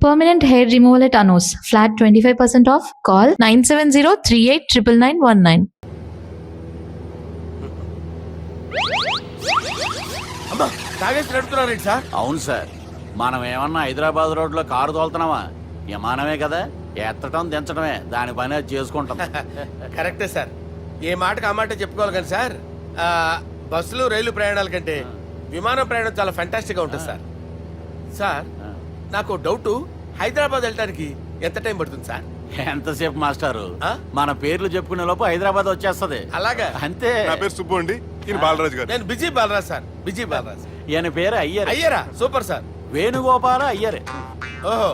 Permanent hair removal at Anos. Flat 25% off. Call 970-389919. అమ్మా తాగేసి నడుపుతున్నారేంటి sir? అవును సార్, మనం ఏమన్నా హైదరాబాద్ రోడ్లో కారు తోలుతున్నామా? విమానమే కదా, ఎత్తటం దించడమే, దాని పని అది చేసుకుంటాం. కరెక్టే సార్, ఏ మాటకు ఆ మాట చెప్పుకోవాలి కానీ సార్, బస్సులు రైలు ప్రయాణాల కంటే విమానం ప్రయాణం చాలా ఫ్యాంటాస్టిక్గా ఉంటుంది సార్. సార్ నాకు డౌట్, హైదరాబాద్ వెళ్ళడానికి ఎంత టైం పడుతుంది సార్? ఎంతసేపు మాస్టారు, మన పేర్లు చెప్పుకునే లోపు హైదరాబాద్ వచ్చేస్తది. అలాగా? అంతే. నా పేరు సుబ్బు అండి, ఈయన బాలరాజు గారు. నేను busy Balaraj sir, busy Balaraj. ఈయన పేరు అయ్యర్. అయ్యరా? Super sir. వేణుగోపాల అయ్యర్. ఓహో,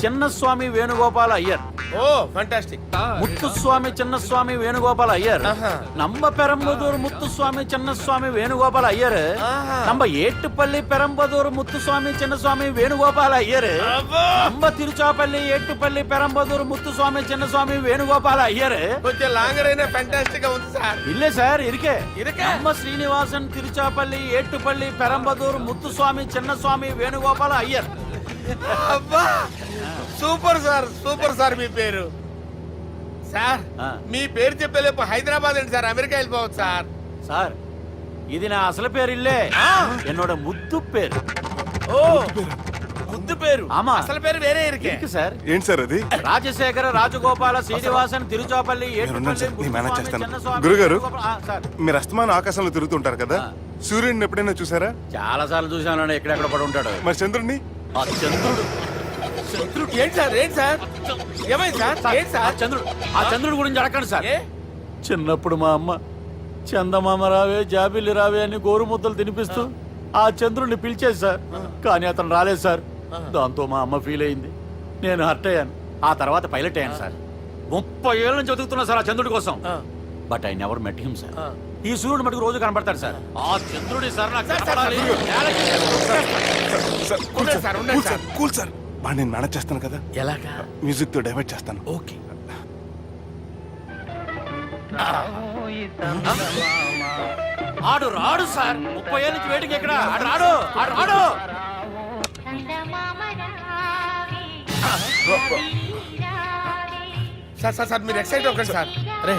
చిన్నస్వామి వేణుగోపాల అయ్యర్. Oh fantastic. ముత్తుస్వామి చిన్నస్వామి వేణుగోపాల అయ్యర్. நம்ம பெரம்பதூர் முத்துசுவாமி சின்னசுவாமி வேணுகோபால ஐயர். நம்ம ஏட்டுப்பள்ளி பெரம்பதூர் முத்துசுவாமி சின்னசுவாமி வேணுகோபால ஐயர். நம்ம திருச்சாப்பள்ளி ஏட்டுப்பள்ளி பெரம்பதூர் முத்துசுவாமி சின்னசுவாமி வேணுகோபால ஐயர். కొంచెం లాంగర్ అయినా ఫ్యాంటాస్టిక్ గా ఉంది సార్. இல்ல சார், இருக்கே. இருக்கே. நம்ம ஸ்ரீனிவாசன் திருச்சாப்பள்ளி ஏட்டுப்பள்ளி பெரம்பதூர் முத்துசுவாமி சின்னசுவாమి వేణుగోపాల అయ్యర్. అబ్బా సూపర్ సార్, సూపర్ సార్. మీ పేరు సార్, మీ పేరు చెప్పేలేపు హైదరాబాద్ అండి సార్, అమెరికా వెళ్ళిపోవచ్చు సార్. సార్ ఇది నా అసలు పేరు ఇల్లే, என்னோட ముద్దు పేరు. ఓ ముద్దు పేరు. ఆమా, అసలు పేరు వేరే ఇరుకే సార్. ఏంటి సార్ అది? రాజశేఖర రాజగోపాల శ్రీనివాసన్ తిరుచాపల్లి గురుగారు, మీరు అస్తమాన ఆకాశంలో తిరుగుతుంటారు కదా, సూర్యుడిని ఎప్పుడైనా చూసారా? చాలా సార్లు చూసాను, ఎక్కడెక్కడ పడి ఉంటాడు. మరి చంద్రుడిని? ఆ చంద్రుడు. చంద్రుడు ఏంటి సార్? ఏంటి సార్? ఏమైంది సార్? ఏంటి సార్? ఆ చంద్రుడి గురించి అడగండి సార్. చిన్నప్పుడు మా అమ్మ చందమామ రావే జాబిల్లి రావే అని గోరు ముద్దలు తినిపిస్తూ ఆ చంద్రుడిని పిలిచేది సార్, కానీ అతను రాలేదు సార్. దాంతో మా అమ్మ ఫీల్ అయింది, నేను హర్ట్ అయ్యాను. ఆ తర్వాత పైలట్ అయ్యాను సార్. 30 ఏళ్ళ నుంచి చదువుతున్నా సార్ ఆ చంద్రుడి కోసం. But I never met him sir. ఈ సూర్యుడు మటుకు రోజు కనపడతాడు సార్. ఆ చంద్రుడి సార్ నాకు కనపడాలి. కూల్ సార్, బాగా నేను మేనేజ్ చేస్తాను కదా. ఎలాగా? మ్యూజిక్ తో డైవర్ట్ చేస్తాను. ఓకే. ఆడు రాడు సార్, 30 ఏళ్ళ నుంచి వెయిటింగ్. ఎక్కడ ఆడు రాడు, ఆడు రాడు. సార్ సార్ సార్ మీరు ఎక్సైట్ అవ్వకండి సార్. అరే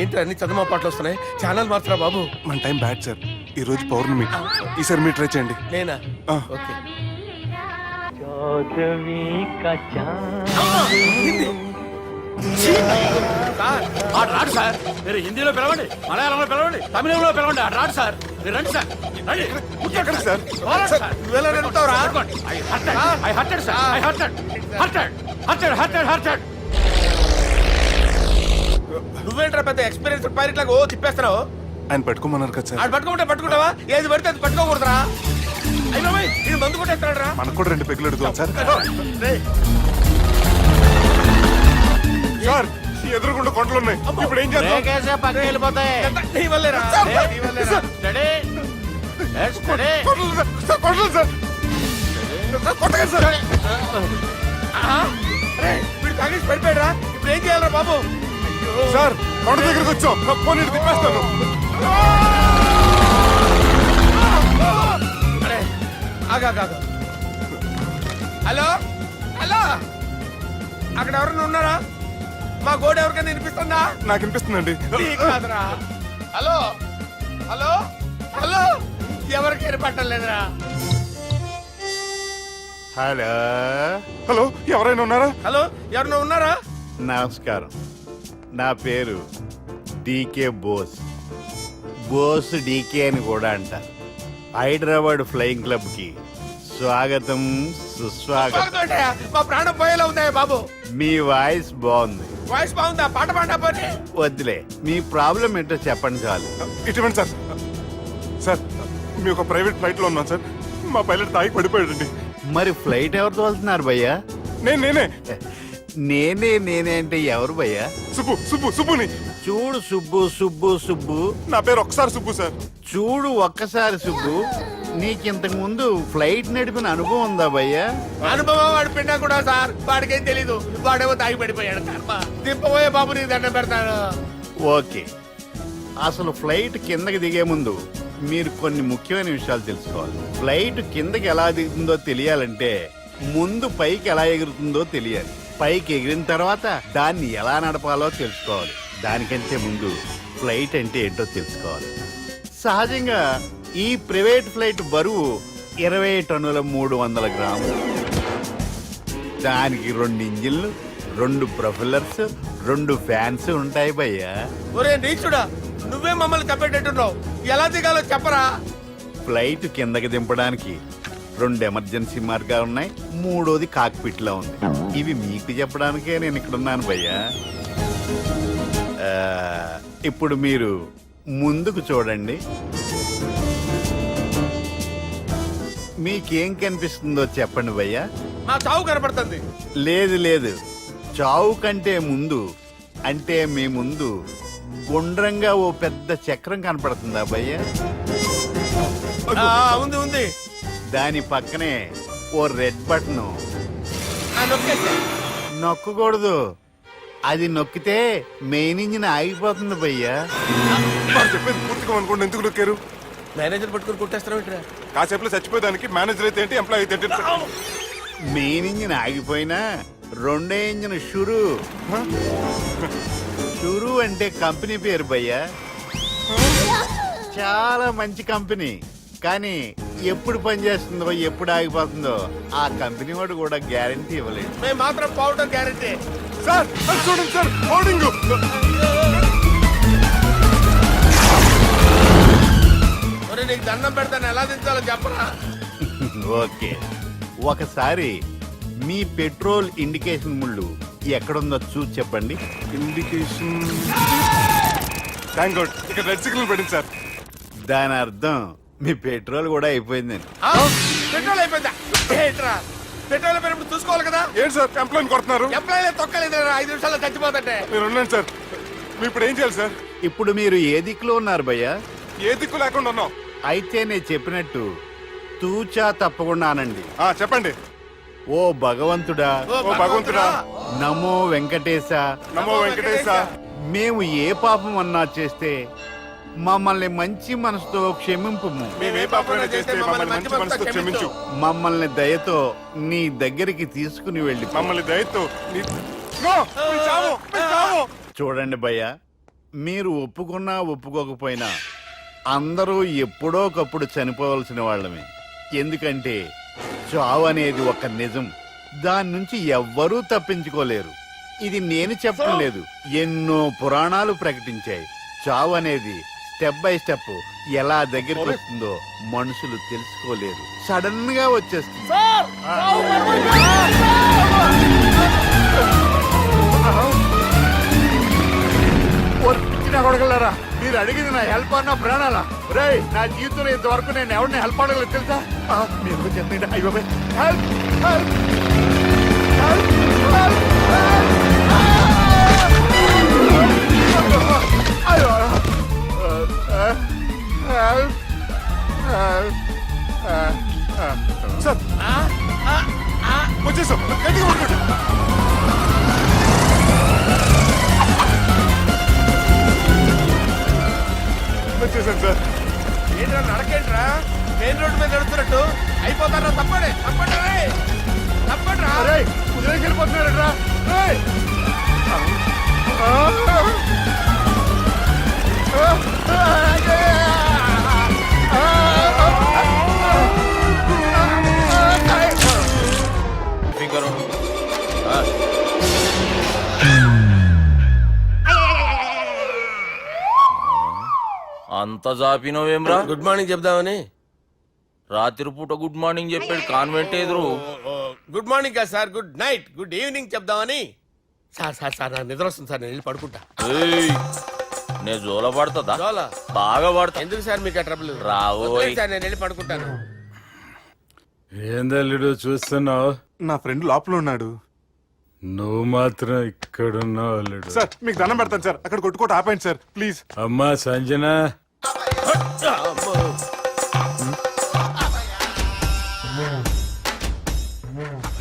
ఏంటి అన్ని చదువు పాటలు వస్తున్నాయి, ఛానల్ మార్చరా బాబు. మన టైం బ్యాడ్ సార్, ఈ రోజు పౌర్ణమి. ఈసారి మీరు ట్రై చేయండి. నేనా? ఆ. ఓకే. సార్ ఆడు రాడు సార్. మీరు హిందీలో పిలవండి, మలయాళంలో పిలవండి, తమిళంలో పిలవండి, ఆడు రాడు సార్. మీరు రండి సార్, రండి. ఎక్కడ సార్? నువ్వెలా నడుపుతావురా? నువ్వేంట్రా పెద్ద ఎక్స్పీరియన్స్ పైలట్ లాగా ఓ తిప్పేస్తున్నావు? ఆయన పట్టుకోమన్నారు కదా సార్. ఆడు పట్టుకుంటే పట్టుకుంటావా? ఏది పడితే అది పట్టుకోకూడదురా. అయ్యో ఇది మందు కొట్టేస్తాడు రా. మనకు కూడా 2 పెగ్గులు అడుగుతాం సార్. సార్ ఎదురుకుండా కొండలు ఉన్నాయి, ఇప్పుడు ఏం చేద్దాం? పక్కకి వెళ్ళిపోతాయి. నీ వల్లేరా? నీ వల్లేరా? స్టడీ. కొండలు సార్, కొట్టగా సార్. వీడు తాగేసి పడిపోయాడురా, ఇప్పుడు ఏం చేయాలరా బాబు? సార్ కొండ దగ్గరికి వచ్చాం, పోనీ తిప్పేస్తాను. ఆగా. హలో హలో, అక్కడ ఎవరైనా ఉన్నారా? మా గోడ ఎవరికైనా వినిపిస్తుందా? నాకు వినిపిస్తుందండి. కాదురా. హలో హలో హలో, ఎవరికి ఏర్పట్టలేదురా. హలో హలో, ఎవరైనా ఉన్నారా? హలో ఎవరైనా ఉన్నారా? నమస్కారం, నా పేరు డీకే బోస్. బోస్ డీకే అని కూడా అంటారు. హైదరాబాద్ ఫ్లయింగ్ క్లబ్ కి స్వాగతం సుస్వాగతం. మా ప్రాణం పోయేలా ఉందా బాబు? మీ వాయిస్ బాగుంది. వాయిస్ బాగుందా? పాట పాడా పోనీ. వద్దులే, మీ ప్రాబ్లం ఏంటో చెప్పండి చాలు. ఇటువంటి సార్, సార్ మీ ఒక ప్రైవేట్ ఫ్లైట్ లో ఉన్నాను సార్, మా పైలట్ తాగి పడిపోయాడండి. మరి ఫ్లైట్ ఎవరు తోలుతున్నారు భయ్యా? నేనే నేనే అంటే ఎవరు భయ్యా? సుబ్బుని. చూడు సుబ్బు, నా పేరు ఒకసారి సుబ్బు సార్. చూడు ఒక్కసారి సుబ్బు, నీకింతకు ముందు ఫ్లైట్ నడిపిన అనుభవం ఉందా భయ్యా? అనుభవం వాడు పిండా కూడా సార్, వాడికేం తెలీదు. వాడేమో తాగి పడిపోయాడు. దింపబోయే బాబు నీ దండం పెడతాడు. ఓకే, అసలు ఫ్లైట్ కిందకి దిగే ముందు మీరు కొన్ని ముఖ్యమైన విషయాలు తెలుసుకోవాలి. ఫ్లైట్ కిందకి ఎలా దిగుతుందో తెలియాలంటే ముందు పైకి ఎలా ఎగురుతుందో తెలియాలి. పైకి ఎగిరిన తర్వాత దాన్ని ఎలా నడపాలో తెలుసుకోవాలి. దానికంటే ముందు ఫ్లైట్ అంటే ఏంటో తెలుసుకోవాలి. సహజంగా ఈ ప్రైవేట్ ఫ్లైట్ బరువు 20 టన్నుల 300 గ్రాములు. దానికి 2 ఇంజిన్లు, 2 ప్రొఫెల్లర్స్, 2 ఫ్యాన్స్ ఉంటాయి భయ్యా. ఒరే నీచుడా, నువ్వే మమ్మల్ని చెప్పేటట్టున్నావు. ఎలా దిగాలో చెప్పరా? ఫ్లైట్ కిందకి దింపడానికి 2 ఎమర్జెన్సీ మార్గాలు ఉన్నాయి. 3వది కాక్పిట్ లో ఉంది. ఇవి మీకు చెప్పడానికే నేను ఇక్కడ ఉన్నాను భయ్యా. ఇప్పుడు మీరు ముందుకు చూడండి. మీకేం కనిపిస్తుందో చెప్పండి భయ్యా. మా చావు కనపడుతుంది. లేదు లేదు, చావు కంటే ముందు అంటే మీ ముందు గుండ్రంగా ఓ పెద్ద చక్రం కనపడుతుందా భయ్యా? ఉంది ఉంది. దాని పక్కనే ఓ రెడ్ బటన్. నొక్కేసా. నొక్కకూడదు. అది నొక్కితే మెయిన్ ఇంజిన్ ఆగిపోతుంది భయ్యా. వాడు చెప్పేది పూర్తిగా అనుకోండి, ఎందుకు నొక్కారు? మేనేజర్ పట్టుకుని కుట్టేస్తారా? కాసేపులో చచ్చిపోయేదానికి మేనేజర్ అయితే ఏంటి, ఎంప్లాయ్ అయితే ఏంటి? మెయిన్ ఇంజిన్ ఆగిపోయినా 2వ ఇంజిన్ షురు. షురు అంటే కంపెనీ పేరు భయ్యా. చాలా మంచి కంపెనీ. కానీ ఎప్పుడు పనిచేస్తుందో ఎప్పుడు ఆగిపోతుందో ఆ కంపెనీ వాడు కూడా గ్యారంటీ ఇవ్వలేదు. మేము మాత్రం పౌడర్ గ్యారెంటీ. సార్ అది చూడండి సార్, హోర్డింగ్. ఒరే నీకు దండం పెడతాను, ఎలా దించాలో చెప్పరా? ఓకే, ఒకసారి మీ పెట్రోల్ ఇండికేషన్ ముళ్ళు ఎక్కడుందో చూసి చెప్పండి. ఇండికేషన్. థ్యాంక్ గాడ్, ఇక్కడ రెడ్ సిగ్నల్ పడింది సార్. దాని అర్థం మీ పెట్రోల్ కూడా అయిపోయిందని. పెట్రోల్ అయిపోయిందా? ఏంట్రా పెట్రోల్ అయిపోయినప్పుడు చూసుకోవాలి కదా. ఏంటి సార్ ఎంప్లాయ్ కొడుతున్నారు? ఎంప్లాయీ తొక్కలేదు, 5 నిమిషాల్లో చచ్చిపోతుంటే. మీరు ఉన్నాను సార్. మీరు ఇప్పుడు ఏం చేయాలి సార్? ఇప్పుడు మీరు ఏ దిక్కులో ఉన్నారు భయ్యా? ఏ దిక్కు లేకుండా ఉన్నాం. అయితే నేను చెప్పినట్టు తూచా తప్పకుండా అనండి. చెప్పండి. ఓ భగవంతుడా, ఓ భగవంతుడా, నమో వెంకటేశ, నమో వెంకటేశ. మేము ఏ పాపం అన్నా చేస్తే మమ్మల్ని మంచి మనసుతో క్షమింపుము. మేమే పాపమైనా చేస్తే మమ్మల్ని మంచి మనసుతో క్షమించు. మమ్మల్ని దయతో నీ దగ్గరికి తీసుకుని వెళ్ళి మమ్మల్ని దయతో నో, మీ చావు, మీ చావు. చూడండి భయ్యా, మీరు ఒప్పుకున్నా ఒప్పుకోకపోయినా అందరూ ఎప్పుడో ఒకప్పుడు చనిపోవలసిన వాళ్ళమే. ఎందుకంటే చావు అనేది ఒక నిజం. దాని నుంచి ఎవ్వరూ తప్పించుకోలేరు. ఇది నేను చెప్పడం లేదు, ఎన్నో పురాణాలు ప్రకటించాయి. చావు అనేది స్టెప్ బై స్టెప్ ఎలా దగ్గరికి వస్తుందో మనుషులు తెలుసుకోలేరు. సడన్ గా వచ్చేస్తుంది. కొడగలరా, మీరు అడిగింది నా హెల్ప్ అన్న ప్రాణాలా? రేయ్, నా జీవితంలో ఇంతవరకు నేను ఎవరిని హెల్ప్ అడగలేదు తెలుసా? మీరు చెప్పండి. అయ్యో హెల్ప్, హెల్ప్, సార్ వచ్చేసాం. గట్టిగా పట్టుకోండి. వచ్చేసాను సార్. ఏంట్రా నడకేంట్రా? మెయిన్ రోడ్డు మీద నడుస్తున్నట్టు అయిపోతారా? తప్పండి తప్పండి తప్పండి రా. కుదిరేకి వెళ్ళిపోతున్నారా? అంత జాపినవేమ్రా? గుడ్ మార్నింగ్ చెప్దామని. రాత్రి పూట గుడ్ మార్నింగ్ చెప్పాడు కాన్వెంట్ ఎదురు. గుడ్ మార్నింగ్ కదా sir, good night, good evening చెప్దామని. సార్ సార్ సార్ నాకు నిద్ర వస్తుంది సార్, నేను వెళ్ళి పడుకుంటా. నే జోల పడుతుందా? జోలా? బాగా పడతా. ఎందుకు సార్ మీకు ఆ ట్రబుల్? రావోయ్ సార్ నేను వెళ్ళి పడుకుంటాను. ఏందల్లుడు చూస్తున్నావు? నా ఫ్రెండ్ లోపల ఉన్నాడు. నువ్వు మాత్రం ఇక్కడున్నావు అల్లుడు. సార్ మీకు దండం పెడతాను సార్, అక్కడ కొట్టుకోట ఆపండి సార్ ప్లీజ్. అమ్మా సంజన,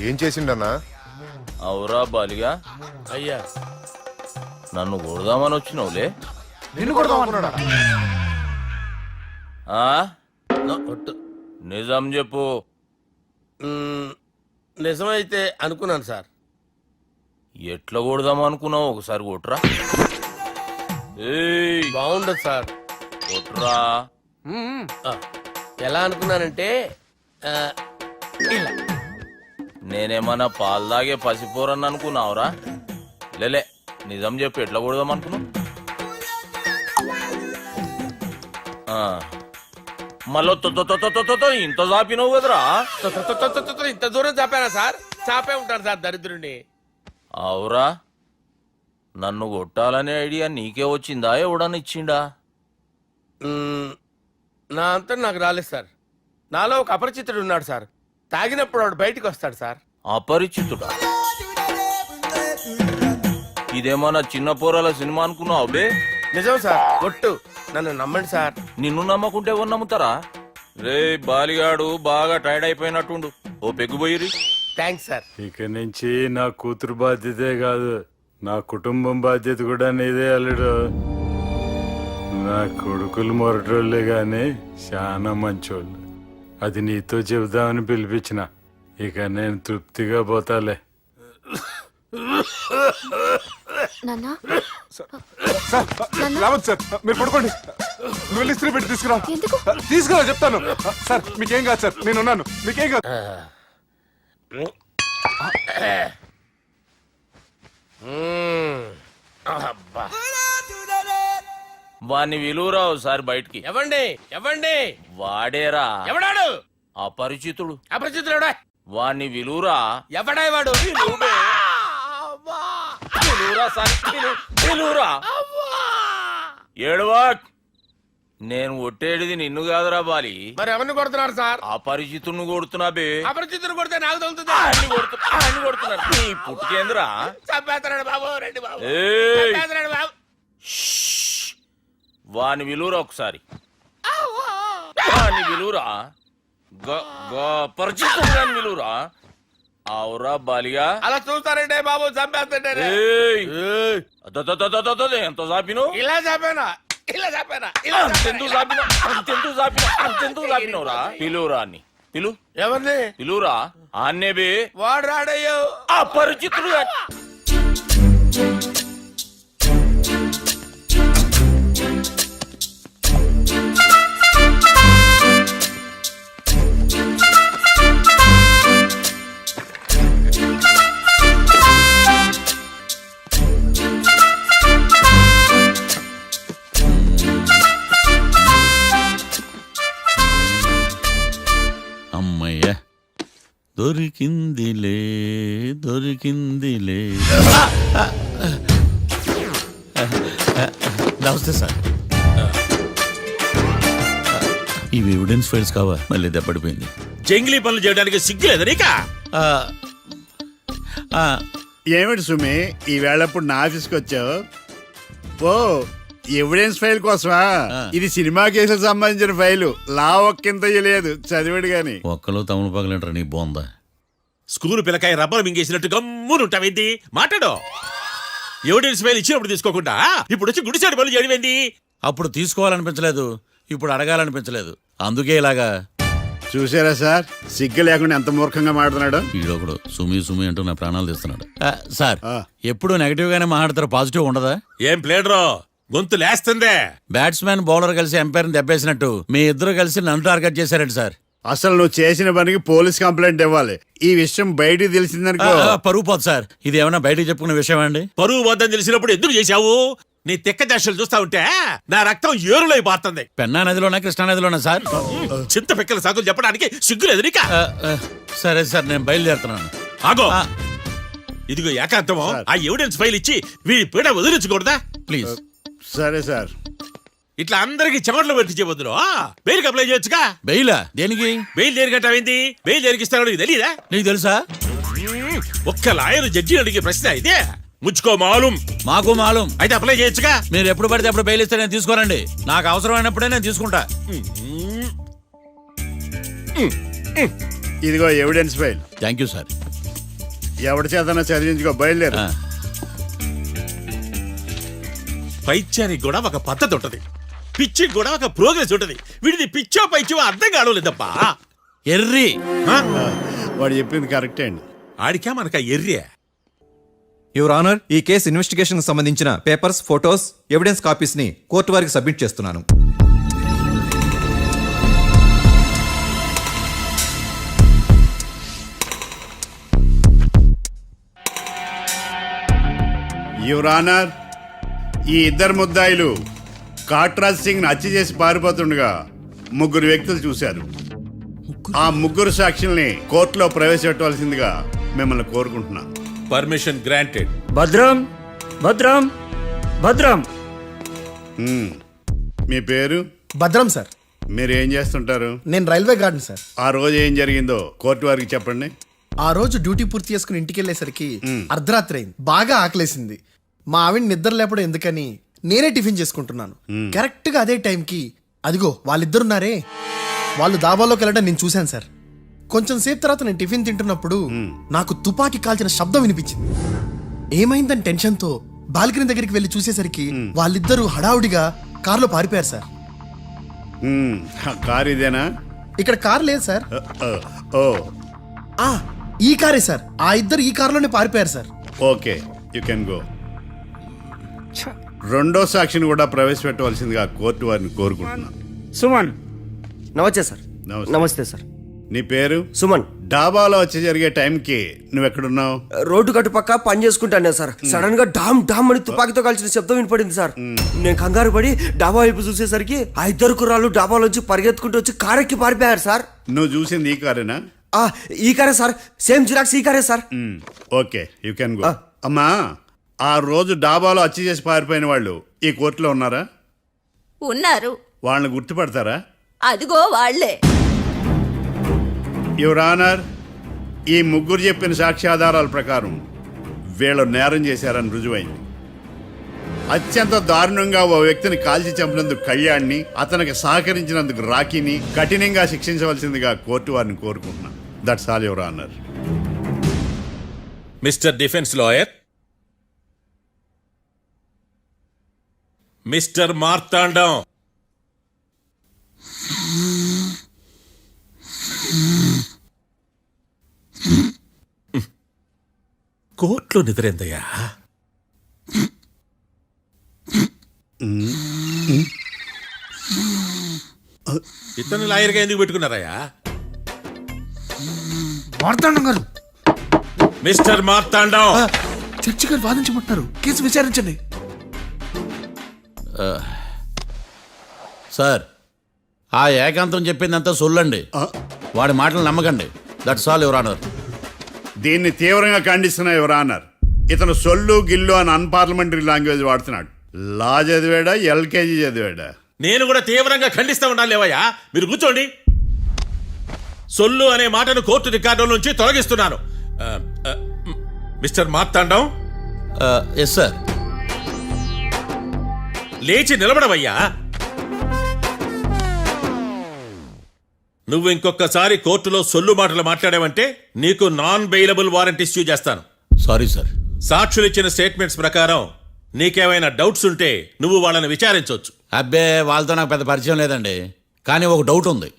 ఏం చేసిండన్నా? అవురా బాలిగా, అయ్యా నన్ను కొడదామని వచ్చినావులే. నిన్ను కొడదామన్నాడా? నిజం చెప్పు. నిజమైతే అనుకున్నాను సార్. ఎట్లా కొడదాం అనుకున్నావు ఒకసారి కొట్రా. ఏయ్ బాగుండదు సార్. కొట్రా. ఆ, ఎలా అనుకున్నానంటే ఆ, ఇలా. నేనేమన్నా పాలు తాగే పసిపోరని అనుకున్నావురా? లేలే, నిజం చెప్పి ఎట్లా కొడదాం అనుకున్నావు? మళ్ళీ ఇంత చాపినావు కదరా. ఇంత దూరం చాపానా సార్? చాపే ఉంటాను సార్ దరిద్రుడిని. అవురా, నన్ను కొట్టాలనే ఐడియా నీకే వచ్చిందా ఎవడన్నా ఇచ్చిండా? నా అంతా నాకు రాలేదు సార్. నాలో ఒక అపరిచితుడు ఉన్నాడు సార్. తాగినప్పుడు వాడు బయటికి వస్తాడు సార్. అపరిచితుడా? ఇదేమన్నా చిన్న పోరాల సినిమా అనుకున్నావు బే? నిజం సార్, ఒట్టు. నన్ను నమ్మండి సార్. నిన్ను నమ్మకుంటే ఎవరు నమ్ముతారా? రే బాలిగాడు బాగా టైర్డ్ అయిపోయినట్టుండు, ఓ పెగ్గుపోయిరి. Thanks sir. ఇక నుంచి నా కూతురు బాధ్యతే కాదు, నా కుటుంబం బాధ్యత కూడా నీదే అల్లుడు. నా కొడుకులు మొరటోళ్ళే గాని చాలా మంచోళ్ళు. అది నీతో చెబుదామని పిలిపించిన. ఇక నేను తృప్తిగా పోతాలే. నాన్నా సార్ రావద్దు సార్, మీరు పడుకోండి. నువ్వు వెళ్ళి ఇస్త్రీ పెట్టి తీసుకురా. ఎందుకు? తీసుకురా చెప్తాను. సార్ మీకేం కాదు సార్, నేను ఉన్నాను. మీకేం కాదు. అబ్బా. వాణ్ణి విలువరా ఒకసారి బయటికి. ఎవండి ఎవండి? వాడేరా ఎవడాడు? అపరిచితుడు. అపరిచితుడా? వాణ్ణి విలువరా. ఎవడా వాడు? విలువరా సార్, విలువరా. ఏడవా. నేను ఒట్టేడిది నిన్ను కాదురా బాలి. మరి ఎవరిని కొడుతున్నారు సార్? అపరిచితుడిని కొడుతున్నా బే. అపరిచితుడు కొడితే నాకు తగులుతుంది. అన్ని కొడుతున్నారు. నీ పుట్టుకేంద్రా? చంపేస్తున్నాడు బాబు, రండి బాబు. ఏయ్! చంపేస్తున్నాడు బాబు. వాని విలువరా ఒకసారి. వాని విలువరా. పరిచితుడు విలువరా. అవురా బాలిగా. అలా చూస్తారంటే బాబు, చంపేస్తుంటారు. ఎంత చాపిను? ఇలా చంపేనా? ఇలా చంపేనా? ఇలా అంతెందుకు చాపినా? అంతెందుకు చాపినవురా? పిలువురా అని పిలు. ఎవరిని పిలువురా. ఆన్నే బే. వాడు రాడయ్యో. అపరిచితుడు. అమ్మయ్య, దొరికిందిలే దొరికిందిలే. నమస్తే సార్. ఇవి ఎవిడెన్స్ ఫైల్స్ కావా? మళ్ళీ దెబ్బడిపోయింది. జంగిలీ పనులు చేయడానికి సిగ్గులేదు నీకా? ఏమిటి సుమి, ఈ వేళప్పుడు నా ఆఫీస్కి వచ్చావు? ఓ, ఎవిడెన్స్ ఫైల్ కోసమా? ఇది సినిమా కేసులకు సంబంధించిన ఫైలు. లా ఒక్కింత లేదు, చదివాడు గాని. ఒక్కలో తమను పగలంటారా నీ బోందా? School పిల్లకాయ rubber మింగేసినట్టు గమ్మునుంటావేంది? మాట్లాడు. ఎవిడెన్స్ ఫైల్ ఇచ్చినప్పుడు తీసుకోకుండా ఇప్పుడు వచ్చి గుడిసాడు పనులు చేయడమేంది? అప్పుడు తీసుకోవాలనిపించలేదు, ఇప్పుడు అడగాలనిపించలేదు, అందుకే ఇలాగా. చూసారా సార్, సిగ్గు లేకుండా ఎంత మూర్ఖంగా మాట్లాడుతున్నాడు. ఈడొకడు సుమి సుమి అంటూ నా ప్రాణాలు తీస్తున్నాడు. సార్, ఆ. ఎప్పుడు నెగటివ్ గానే మాట్లాడతారు, పాజిటివ్ ఉండదా? ఏం ప్లేడరో గొంతు లేస్తుందే. బ్యాట్స్మెన్ బౌలర్ కలిసి ఎంపైర్ దెబ్బేసినట్టు మీ ఇద్దరు కలిసి నన్ను టార్గెట్ చేశారండి సార్. అసలు నువ్వు చేసిన పనికి పోలీస్ కంప్లైంట్ ఇవ్వాలి. ఈ విషయం బయటికి తెలిసిందనుకో పరువు పోదు సార్. ఇది ఏమైనా బయటికి చెప్పుకునే విషయం అండి? పరువు వద్దని తెలిసినప్పుడు ఎందుకు చేశావు? నీ తెక్క దశలు చూస్తా ఉంటే నా రక్తం ఏరులై పారుతుంది. పెన్నా నదిలోనా కృష్ణా నదిలోనా సార్? చింత పిక్కల సాకులు చెప్పడానికి సిగ్గులేదు నీకా? సరే సార్, నేను బయలుదేరుతున్నాను. ఆగో, ఇదిగో ఏకాంతమో ఆ ఎవిడెన్స్ ఫైల్ ఇచ్చి వీడి పీడ వదిలించకూడదా? ప్లీజ్. సరే సార్. ఇట్లా అందరికి చెమటలు పెట్టించే బదులు బెయిల్కి అప్లై చేయొచ్చుగా. బెయిలా? దేనికి? బెయిల్ దేనికంటావేంది? బెయిల్ దేనికిస్తాడో నీకు తెలియదా? నీకు తెలుసా? ఒక్క లాయర్ జడ్జి అడిగే ప్రశ్న ఇదే. ముచ్చుకో మాలూం. మాకు మాలూం. అయితే అప్లై చేయొచ్చుగా. మీరు ఎప్పుడు పడితే అప్పుడు బెయిల్ ఇస్తే నేను తీసుకోనండి. నాకు అవసరమైనప్పుడే నేను తీసుకుంటా. ఇదిగో evidence file. Thank you sir. ఎవరి చేతనా చదివించుకో, బయలుదేరు. పైత్యానికి కూడా ఒక పద్ధతి ఉంటది, పిచ్చికి కూడా ఒక ప్రోగ్రెస్ ఉంటది. వీడిది పిచ్చో పైచో అర్థం కావలేదప్పా. ఎర్రి ఆ? వాడు చెప్పింది కరెక్టే అండి. ఆడికా మనక ఎర్రి యువర్ ఆనర్, ఈ కేసు ఇన్వెస్టిగేషన్ సంబంధించిన పేపర్స్, ఫోటోస్, ఎవిడెన్స్ కాపీస్ ని కోర్టు వారికి సబ్మిట్ చేస్తున్నాను. యువర్ ఆనర్, ఈ ఇద్దరు ముద్దాయిలు కాట్రాజ్ సింగ్ హత్య చేసి పారిపోతుండగా ముగ్గురు వ్యక్తులు చూశారు. ఆ ముగ్గురు సాక్షుల్ని కోర్టులో ప్రవేశపెట్టవలసిందిగా మిమ్మల్ని కోరుకుంటున్నాను. Permission granted. భద్రం భద్రం భద్రం. మీ పేరు? భద్రం సార్. మీరు ఏం చేస్తుంటారు? నేను రైల్వే గార్డెన్ సార్. ఆ రోజు ఏం జరిగిందో కోర్టు వారికి చెప్పండి. ఆ రోజు డ్యూటీ పూర్తి చేసుకుని ఇంటికి వెళ్ళేసరికి అర్ధరాత్రి అయింది. బాగా ఆకలేసింది. మా ఆవిడ నిద్ర లేపడం ఎందుకని నేనే టిఫిన్ చేసుకుంటున్నాను. కరెక్ట్ గా అదే టైంకి అదిగో వాళ్ళిద్దరున్నారే, వాళ్ళు దాబాలోకి వెళ్ళడం నేను చూశాను సార్. కొంచెం సేపు తర్వాత నేను టిఫిన్ తింటున్నప్పుడు నాకు తుపాకీ కాల్చిన శబ్దం వినిపించింది. ఏమైందని టెన్షన్తో బాల్కనీ దగ్గరికి వెళ్ళి చూసేసరికి వాళ్ళిద్దరూ హడావుడిగా కారులో పారిపోయారు సార్. కారు ఇదేనా? ఇక్కడ కార్ లేదు సార్. ఓ ఆ, ఈ కారే సార్. ఆ ఇద్దరు ఈ కారులోనే పారిపోయారు sir. Okay, you can go. రెండో సాక్షిని కూడా ప్రవేశపెట్టవలసిందిగా కోర్టు వారిని కోరుకుంటున్నాను. సుమన్. నమస్తే సార్. నమస్తే. నమస్తే సార్. నీ పేరు? సుమన్. డాబాలో వచ్చి జరిగే టైంకి నువ్వు ఎక్కడున్నావు? రోడ్డు కట్టుపక్క పని చేసుకుంటాను సార్. సడన్ గా డామ్ డామ్ అని తుపాకీతో కాల్చిన శబ్దం వినపడింది సార్. నేను కంగారు పడి డాబా వైపు చూసేసరికి ఆ ఇద్దరు కుర్రాళ్ళు డాబాలోంచి పరిగెత్తుకుంటూ వచ్చి కారెక్కి పారిపోయారు సార్. నువ్వు చూసింది ఈ కారేనా? ఈ కారే సార్. సేమ్ జిరాక్స్ ఈ కారే sir. Okay, you can go. అమ్మా, ఆ రోజు డాబాలో హత్య చేసి పారిపోయిన వాళ్ళు ఈ కోర్టులో ఉన్నారా? ఉన్నారు. వాళ్ళని గుర్తుపడతారా? అదిగో వాళ్లే. యువర్ ఆనర్, ఈ ముగ్గురు చెప్పిన సాక్ష్యాధారాల ప్రకారం వీళ్ళు నేరం చేశారని రుజువైంది. అత్యంత దారుణంగా ఓ వ్యక్తిని కాల్చి చంపినందుకు కళ్యాణ్ని, అతనికి సహకరించినందుకు రాకీని కఠినంగా శిక్షించవలసిందిగా కోర్టు వారిని కోరుకుంటున్నాను. That's all your honour. Mister defence lawyer, mister Marthandam, కోర్టులో నిద్రేందయ్యా? ఇతను లాయర్గా ఎందుకు పెట్టుకున్నారయ్యా? మార్తాండం గారు, మిస్టర్ మార్తాండం, చర్చి గారు వాదించమంటున్నారు. కేసు విచారించండి. సార్, ఆ ఏకాంతం చెప్పిందంతా సొల్లండి. వాడి మాటలు నమ్మకండి. That's all your honour. దీన్ని తీవ్రంగా ఖండిస్తున్నా యువర్ ఆనర్. ఇతను సొల్లు గిల్లు అని అన్పార్లమెంటరీ లాంగ్వేజ్ వాడుతున్నాడు. లా చదివాడా, ఎల్కేజీ చదివాడా? నేను కూడా తీవ్రంగా ఖండిస్తా ఉండాలి. లేవయ్యా, మీరు కూర్చోండి. సొల్లు అనే మాటను కోర్టు రికార్డుల నుంచి తొలగిస్తున్నాను. Mister Marthandam, yes sir. లేచి నిలబడవయ్యా. నువ్వు ఇంకొకసారి కోర్టులో సొల్లు మాటలు మాట్లాడావంటే నీకు నాన్ బెయిలబుల్ వారెంట్ ఇష్యూ చేస్తాను. Sorry sir. సాక్షులు ఇచ్చిన స్టేట్మెంట్స్ ప్రకారం నీకేమైనా డౌట్స్ ఉంటే నువ్వు వాళ్ళని విచారించవచ్చు. అబ్బే, వాళ్ళతో నాకు పెద్ద పరిచయం లేదండి. కానీ ఒక డౌట్ ఉంది.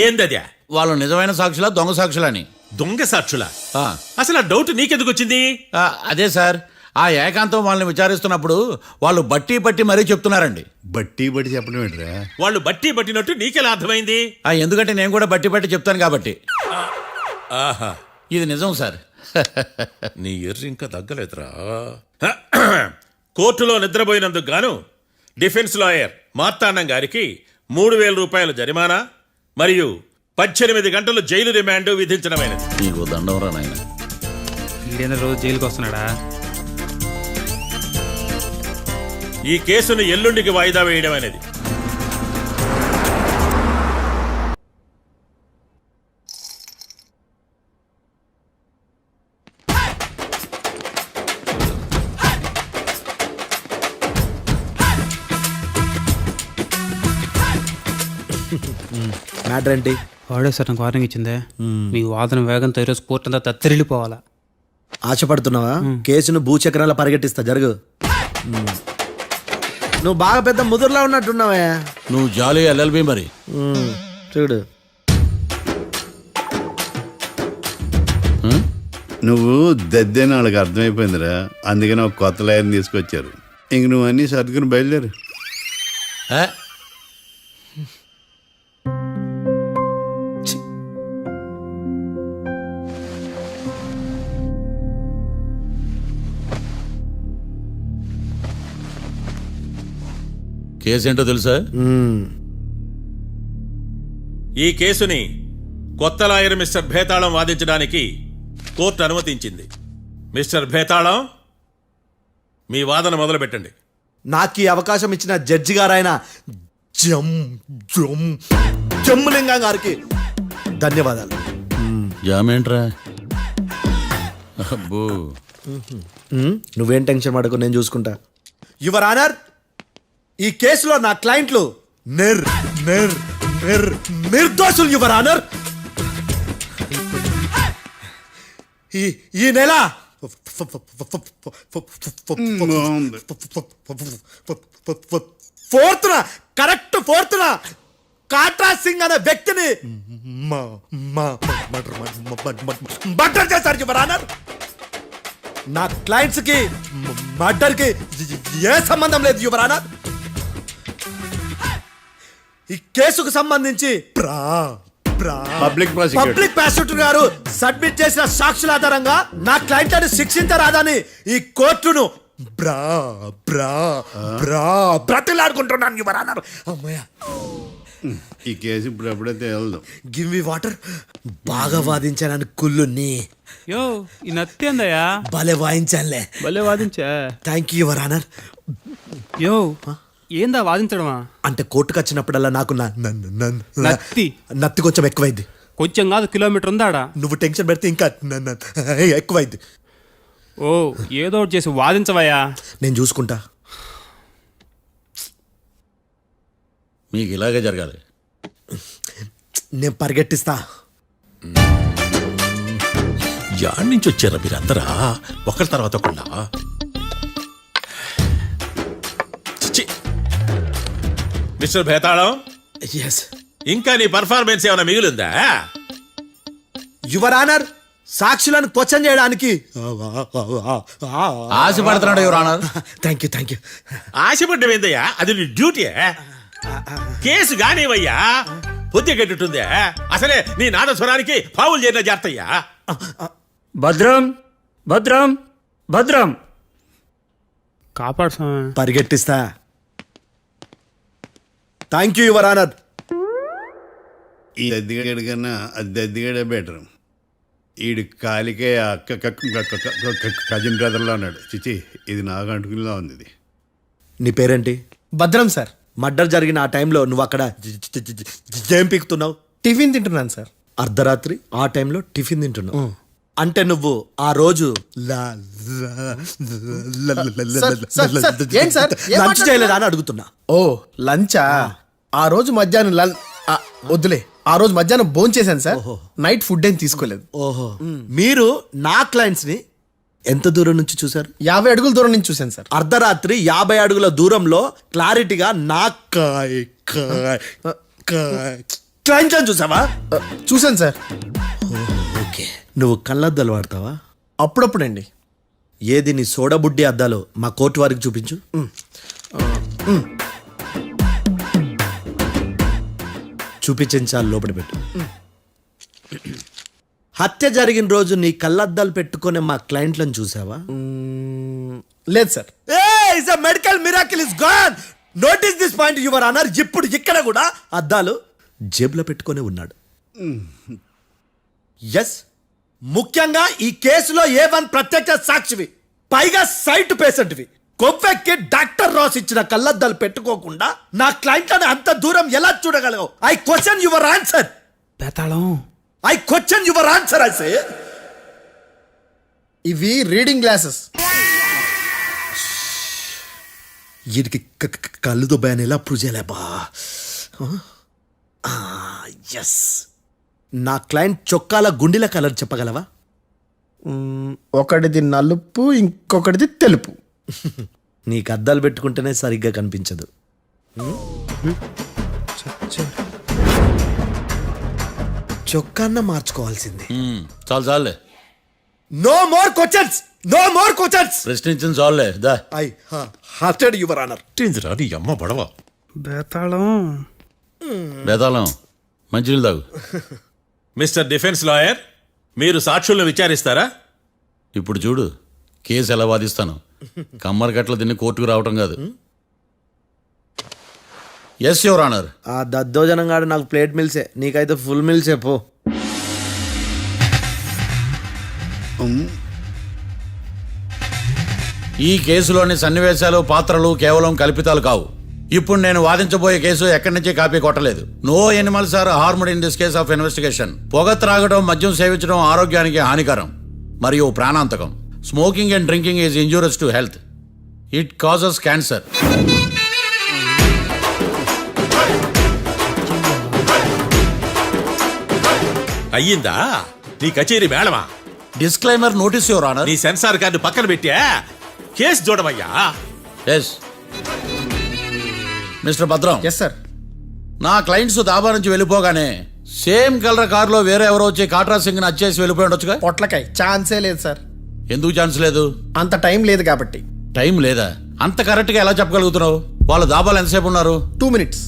ఏందద్యా? వాళ్ళు నిజమైన సాక్షులా, దొంగ సాక్షులని? దొంగ సాక్షులా? అసలు ఆ డౌట్ నీకెందుకు వచ్చింది? అదే సార్, ఆ ఏకాంతం వాళ్ళని విచారిస్తున్నప్పుడు వాళ్ళు బట్టి బట్టి మరీ చెప్తున్నారండి. బట్టి బట్టి చెప్పడం ఏంట్రా? వాళ్ళు బట్టి పట్టినట్టు నీకెలా అర్థమైంది? ఎందుకంటే నేను కూడా బట్టి బట్టి చెప్తాను కాబట్టి. ఆహా, ఇది నిజం సార్. నీ ఎర్రి ఇంకా తగ్గలేదురా. కోర్టులో నిద్రపోయినందుకు గాను డిఫెన్స్ లాయర్ మార్తాండం గారికి 3,000 రూపాయల జరిమానా మరియు 18 గంటలు జైలు రిమాండ్ విధించడమైనది. నీకు దండంరా నాయన. రోజు జైలుకి వస్తున్నాడా? ఈ కేసును ఎల్లుండికి వాయిదా వేయడం అనేది. మ్యాటర్ ఏంటి? వాడే సార్ నాకు వార్నింగ్ ఇచ్చిందే. మీ వాదన వేగంతో ఈరోజు కోర్టు అంతా తత్తరిల్లిపోవాలా. ఆశపడుతున్నావా? కేసును భూచక్రాల పరిగెట్టిస్తా. జరుగు. నువ్వు బాగా పెద్ద ముదురులా ఉన్నట్టున్నావా? నువ్వు జాలి ఎల్ఎల్బి మరి. చూడు. నువ్వు దద్దని వాళ్ళకి అర్థమైపోయిందిరా, అందుకని ఒక కొత్త లాయర్ని తీసుకొచ్చారు. ఇంక నువ్వు అన్నీ సర్దుకుని బయలుదేరు. కేసు ఏంటో తెలుసా? ఈ కేసుని కొత్త లాయర్ మిస్టర్ భేతాళం వాదించడానికి కోర్టు అనుమతించింది. మిస్టర్ భేతాళం, మీ వాదన మొదలు పెట్టండి. నాకు ఈ అవకాశం ఇచ్చిన జడ్జి గారైన జమ్ములింగం గారికి ధన్యవాదాలు. జామేంట్రా? అబ్బో, నువ్వేం టెన్షన్ పడకు, నేను చూసుకుంటా. యువర్ ఆనర్, ఈ కేసులో నా క్లయింట్లు నిర్దోషులు యువర్ ఆనర్. ఈ నెల ఫోర్త్న కాట్రా సింగ్ అనే వ్యక్తిని మర్డర్ చేశారు యువర్ ఆనర్. నా క్లయింట్స్ కి మర్డర్ కి ఏ సంబంధం లేదు యువర్ ఆనర్. ఈ కేసుకు సంబంధించి పబ్లిక్ ప్రాసిక్యూటర్ గారు సబ్మిట్ చేసిన సాక్షుల ఆధారంగా నా క్లయింట్లను శిక్షించరాదని ఈ కోర్టును బ్రతిలాడుకుంటున్నాను యువర్ ఆనర్. అమ్మయ్య, ఈ కేసు ఇప్పుడు ఎప్పుడైతే వెళ్దాం. Give me water. బాగా వాదించానని కుళ్ళుని యో ఈ నత్తేందయ్యా? భలే వాయించానులే. భలే వాదించా. Thank you your honour. యో ఏందా వాదించడమా? అంటే కోర్టుకు వచ్చినప్పుడల్లా నాకు నత్తి కొంచెం ఎక్కువైంది. కొంచెం కాదు, కిలోమీటర్ ఉందాడా. నువ్వు టెన్షన్ పెడితే ఇంకా ఎక్కువైంది. ఓ ఏదో ఒకటి చేసి వాదించవయ్యా. నేను చూసుకుంటా. మీకు ఇలాగే జరగాలి. నేను పరిగెట్టిస్తా. యాడ్ నుంచి వచ్చారా మీరందరా ఒకరి తర్వాత ఒకళ్ళ? మిస్టర్ భేతాళం, ఎస్ ఇంకా నీ పర్ఫార్మెన్స్ ఏమైనా మిగిలిందా? యువర్ ఆనర్, సాక్షులను క్వశ్చన్ చేయడానికి ఆశపడుతున్నాడు యువర్ ఆనర్. Thank you. ఆశపడ్డం ఏందయ్యా? అది నీ డ్యూటీ. కేసు గానివయ్యా, పొద్దు గట్టుందే. అసలే నీ నాదస్వరానికి పావులు చేరిన జాతయ్యా. భద్రం భద్రం భద్రం కాపాడు. పరిగెట్టిస్తా. Thank you your honour. ఈ దద్దిగడి కన్నా అది దద్దిగడే బెటర్. ఈడు కాలికే కజిన్ బ్రదర్లో ఉన్నాడు. చిచి, ఇది నాకు అంటుకునిలా ఉంది. ఇది నీ పేరేంటి? భద్రం సార్. మర్డర్ జరిగిన ఆ టైంలో నువ్వు అక్కడ ఏం పీకుతున్నావు? టిఫిన్ తింటున్నాను సార్. అర్ధరాత్రి ఆ టైంలో టిఫిన్ తింటున్నావు అంటే నువ్వు ఆ రోజు లంచ్ చేయలేదా అని అడుగుతున్నా. ఓ లంచా? ఆ రోజు మధ్యాహ్నం వద్దులే, ఆ రోజు మధ్యాహ్నం భోజనం చేశాను సార్. నైట్ ఫుడ్ ఏం తీసుకోలేదు. ఓహో, మీరు నా క్లయింట్స్ ని ఎంత దూరం నుంచి చూసారు? 50 అడుగుల దూరం నుంచి చూశాను సార్. అర్ధరాత్రి 50 అడుగుల దూరంలో క్లారిటీగా నా క్లయింట్స్ అని చూసావా? చూశాను సార్. ఓకే, నువ్వు కళ్ళద్దాలు వాడతావా? అప్పుడప్పుడండి. ఏది నీ సోడా బుడ్డి అద్దాలు మా కోర్టు వారికి చూపించు. చూపించాలి, లోపల పెట్టు. హత్య జరిగిన రోజు నీ కళ్ళద్దాలు పెట్టుకునే మా క్లయింట్లను చూసావా? లేదు sir. Medical miracle is gone. Notice this point your honour. ఇప్పుడు ఇక్కడ కూడా అద్దాలు జేబులో పెట్టుకునే ఉన్నాడు. ఎస్, ముఖ్యంగా ఈ కేసులో A1 ప్రత్యక్ష సాక్షివి, పైగా సైట్ పేషెంట్వి. కొవ్వెక్కి డాక్టర్ రాస్ ఇచ్చిన కళ్ళద్దాలు పెట్టుకోకుండా నా క్లయింట్లను అంత దూరం ఎలా చూడగలవు? I question your answer. Betalam, I question your answer. I say ఇవి రీడింగ్ గ్లాసెస్. వీటికి కళ్ళు దుబ్బాయని ఎలా ప్రూవ్ చేయలేబా? ఎస్, నా క్లయింట్ చొక్కాల గుండెల కలర్ చెప్పగలవా? ఒకటిది నలుపు, ఇంకొకటిది తెలుపు. నీకు అద్దాలు పెట్టుకుంటేనే సరిగ్గా కనిపించదు. చొక్కాన్న మార్చుకోవాల్సింది. చాలు చాలే. No more questions, no more questions. ప్రశ్నించిన చాలులే దా. I hearted your honour. నీ అమ్మ పడవ బేతాళం మంచినీళ్ళు తాగు. మిస్టర్ డిఫెన్స్ లాయర్, మీరు సాక్షులను విచారిస్తారా? ఇప్పుడు చూడు కేసు ఎలా వాదిస్తాను. కమ్మరి గట్ల తిని కోర్టుకు రావటం కాదు. Yes your honour. ఆ దద్దోజనం గాడు నాకు ప్లేట్ మిల్సే, నీకైతే ఫుల్ మిల్సే పో. ఈ కేసులోని సన్నివేశాలు పాత్రలు కేవలం కల్పితాలు కావు. ఇప్పుడు నేను వాదించబోయే కేసు ఎక్కడి నుంచి కాపీ కొట్టలేదు. No animals are harmed in this case of investigation. పొగ త్రాగడం, మద్యం సేవించడం ఆరోగ్యానికి హానికరం మరియు ప్రాణాంతకం. Smoking and drinking is injurious to health. It causes cancer. అయ్యిందా నీ కచేరీ మేడమా? Disclaimer notice your honour. నీ సెన్సార్ కార్డు పక్కన పెట్టా కేసు చూడమయ్యా. Yes mister Bhadram. Yes sir. నా క్లయింట్స్ దాబా నుంచి వెళ్ళిపోగానే సేమ్ కలర్ కారులో వేరే ఎవరో వచ్చి కాట్రా సింగ్ వచ్చేసి వెళ్ళిపోయి ఉండొచ్చుగా. పొట్లకాయ ఛాన్సే లేదు సార్. ఎందుకు ఛాన్స్ లేదు? అంత టైం లేదు కాబట్టి. టైం లేదా? అంత కరెక్ట్ గా ఎలా చెప్పగలుగుతున్నావు? వాళ్ళ దాబాలు ఎంతసేపు ఉన్నారు? 2 minutes.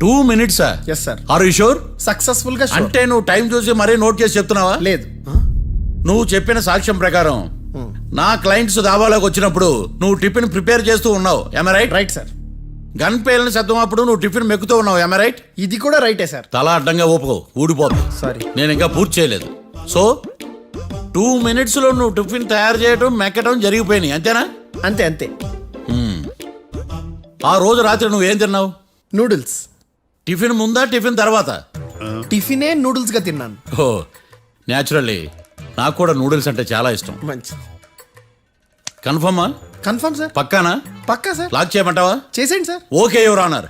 2 minutes? Yes sir. Are you sure? Successful గా sure. అంటే నువ్వు టైం చూసి మరీ నోట్ చేసి చెప్తున్నావా? లేదు. నువ్వు చెప్పిన సాక్ష్యం ప్రకారం నా క్లయింట్స్ దాబాలోకి వచ్చినప్పుడు నువ్వు టిఫిన్ ప్రిపేర్ చేస్తూ ఉన్నావు. ఎమ రైట్? Right sir. గన్ పేలిన శబ్దం అప్పుడు నువ్వు టిఫిన్ మెక్కుతూ ఉన్నావు. ఎమ రైట్? ఇది కూడా రైటే సార్. తల అడ్డంగా ఊపుకో, ఊడిపోతుంది. సారీ. నేను ఇంకా పూర్తి చేయలేదు. సో 2 minutes లో నువ్వు టిఫిన్ తయారు చేయడం మెక్కడం జరిగిపోయినాయి, అంతేనా? అంతే అంతే. ఆ రోజు రాత్రి నువ్వు ఏం తిన్నావు? నూడిల్స్. టిఫిన్ ముందా టిఫిన్ తర్వాత? టిఫినే నూడిల్స్ గా తిన్నాను. ఓ న్యాచురల్లీ నాకు కూడా నూడిల్స్ అంటే చాలా ఇష్టం. మంచి. కన్ఫర్మా? Confirm sir. పక్కానా? పక్కా సార్. లాక్ చేయమంటావా? చేసేయండి సార్. Okay your honour.